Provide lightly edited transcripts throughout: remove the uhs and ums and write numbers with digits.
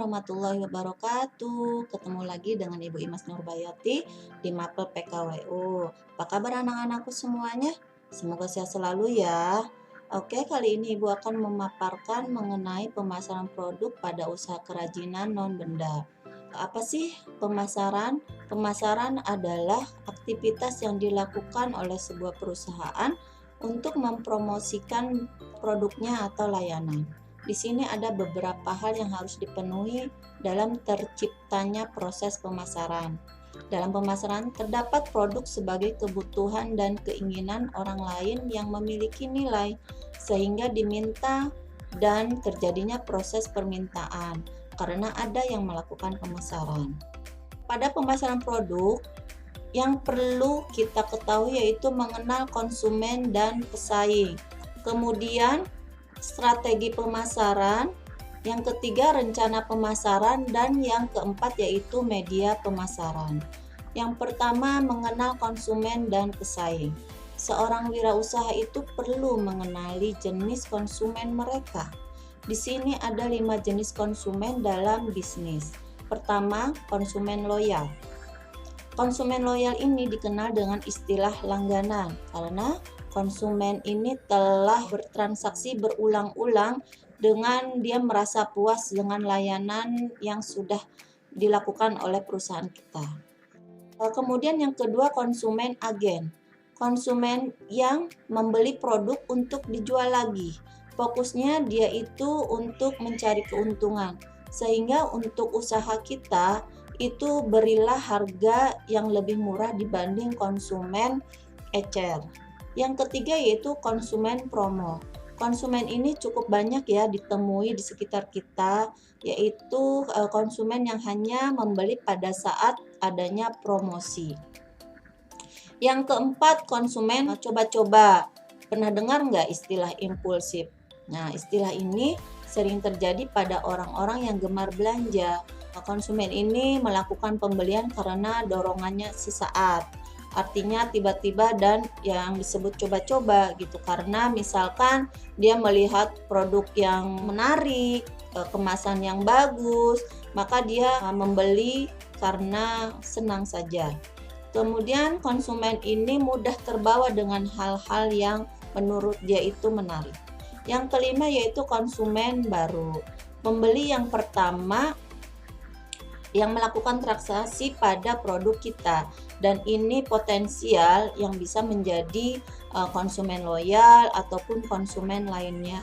warahmatullahi wabarakatuh. Ketemu lagi dengan Ibu Imas Nurbayati di Mapel PKWU. Apa kabar anak-anakku semuanya? Semoga sehat selalu ya. Oke, kali ini Ibu akan memaparkan mengenai pemasaran produk pada usaha kerajinan non-benda. Apa sih pemasaran? Pemasaran adalah aktivitas yang dilakukan oleh sebuah perusahaan untuk mempromosikan produknya atau layanan. Di sini ada beberapa hal yang harus dipenuhi dalam terciptanya proses pemasaran. Dalam pemasaran terdapat produk sebagai kebutuhan dan keinginan orang lain yang memiliki nilai sehingga diminta dan terjadinya proses permintaan karena ada yang melakukan pemasaran. Pada pemasaran produk, yang perlu kita ketahui yaitu mengenal konsumen dan pesaing. Kemudian strategi pemasaran, yang ketiga rencana pemasaran, dan yang keempat yaitu media pemasaran. Yang pertama, mengenal konsumen dan pesaing. Seorang wirausaha itu perlu mengenali jenis konsumen mereka. Di sini ada 5 jenis konsumen dalam bisnis. Pertama, konsumen loyal. Konsumen loyal ini dikenal dengan istilah langganan karena konsumen ini telah bertransaksi berulang-ulang dengan dia merasa puas dengan layanan yang sudah dilakukan oleh perusahaan kita. Kemudian yang kedua, konsumen agen. Konsumen yang membeli produk untuk dijual lagi. Fokusnya dia itu untuk mencari keuntungan. Sehingga untuk usaha kita itu berilah harga yang lebih murah dibanding konsumen ecer. Yang ketiga yaitu konsumen promo. Konsumen ini cukup banyak ya ditemui di sekitar kita, yaitu konsumen yang hanya membeli pada saat adanya promosi. Yang keempat, konsumen coba-coba. Pernah dengar nggak istilah impulsif? Nah, istilah ini sering terjadi pada orang-orang yang gemar belanja. Konsumen ini melakukan pembelian karena dorongannya sesaat. Artinya tiba-tiba dan yang disebut coba-coba gitu. Karena misalkan dia melihat produk yang menarik, kemasan yang bagus, maka dia membeli karena senang saja. Kemudian konsumen ini mudah terbawa dengan hal-hal yang menurut dia itu menarik. Yang kelima yaitu konsumen baru. Pembeli yang pertama yang melakukan transaksi pada produk kita, dan ini potensial yang bisa menjadi konsumen loyal ataupun konsumen lainnya.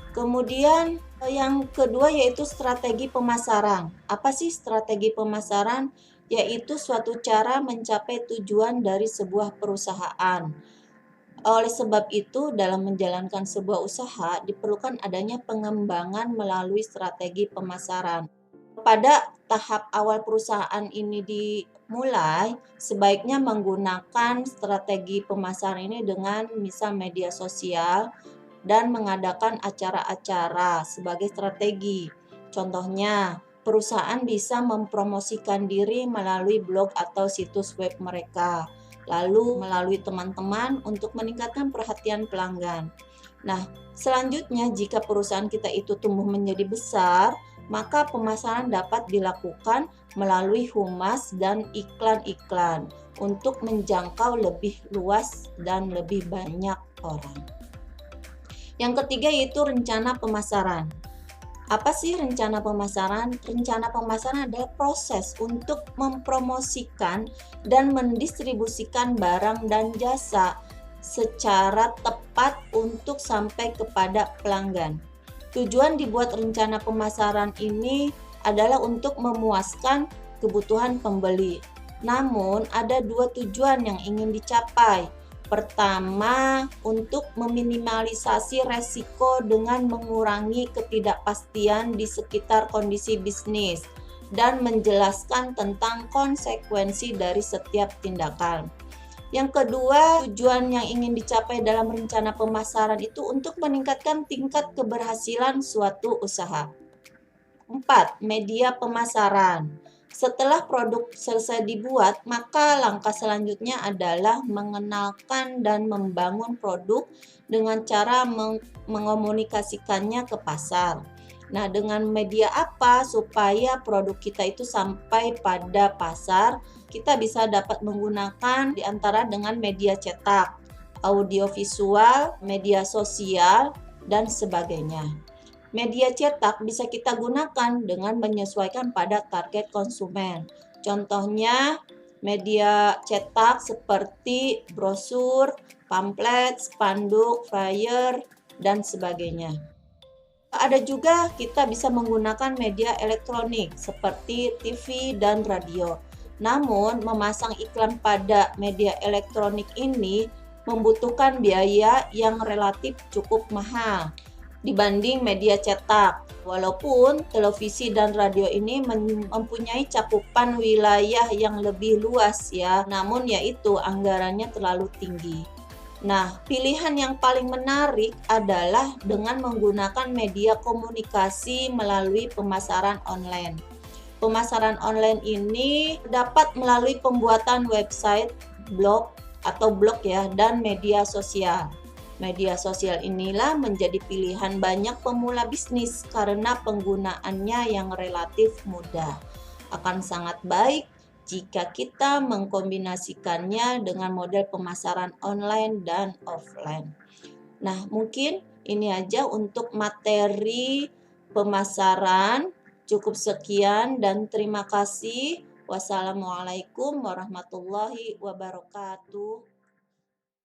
Kemudian yang kedua yaitu strategi pemasaran. Apa sih strategi pemasaran? Yaitu suatu cara mencapai tujuan dari sebuah perusahaan. Oleh sebab itu, dalam menjalankan sebuah usaha diperlukan adanya pengembangan melalui strategi pemasaran. Pada tahap awal perusahaan ini dimulai, sebaiknya menggunakan strategi pemasaran ini dengan misal media sosial dan mengadakan acara-acara sebagai strategi. Contohnya, perusahaan bisa mempromosikan diri melalui blog atau situs web mereka, lalu melalui teman-teman untuk meningkatkan perhatian pelanggan. Nah, selanjutnya jika perusahaan kita itu tumbuh menjadi besar, maka pemasaran dapat dilakukan melalui humas dan iklan-iklan untuk menjangkau lebih luas dan lebih banyak orang. Yang ketiga yaitu rencana pemasaran. Apa sih rencana pemasaran? Rencana pemasaran adalah proses untuk mempromosikan dan mendistribusikan barang dan jasa secara tepat untuk sampai kepada pelanggan. Tujuan dibuat rencana pemasaran ini adalah untuk memuaskan kebutuhan pembeli. Namun, ada 2 tujuan yang ingin dicapai. Pertama, untuk meminimalisasi resiko dengan mengurangi ketidakpastian di sekitar kondisi bisnis dan menjelaskan tentang konsekuensi dari setiap tindakan. Yang kedua, tujuan yang ingin dicapai dalam rencana pemasaran itu untuk meningkatkan tingkat keberhasilan suatu usaha. 4. Media pemasaran. Setelah produk selesai dibuat, maka langkah selanjutnya adalah mengenalkan dan membangun produk dengan cara mengomunikasikannya ke pasar. Nah, dengan media apa supaya produk kita itu sampai pada pasar? Kita bisa dapat menggunakan di antara dengan media cetak, audiovisual, media sosial, dan sebagainya. Media cetak bisa kita gunakan dengan menyesuaikan pada target konsumen. Contohnya, media cetak seperti brosur, pamflet, spanduk, flyer, dan sebagainya. Ada juga kita bisa menggunakan media elektronik seperti TV dan radio. Namun, memasang iklan pada media elektronik ini membutuhkan biaya yang relatif cukup mahal dibanding media cetak. Walaupun televisi dan radio ini mempunyai cakupan wilayah yang lebih luas ya, namun yaitu anggarannya terlalu tinggi. Nah, pilihan yang paling menarik adalah dengan menggunakan media komunikasi melalui pemasaran online. Pemasaran online ini dapat melalui pembuatan website, blog atau blog ya, dan media sosial. Media sosial inilah menjadi pilihan banyak pemula bisnis karena penggunaannya yang relatif mudah. Akan sangat baik jika kita mengkombinasikannya dengan model pemasaran online dan offline. Nah, mungkin ini aja untuk materi pemasaran. Cukup sekian dan terima kasih. Wassalamualaikum warahmatullahi wabarakatuh.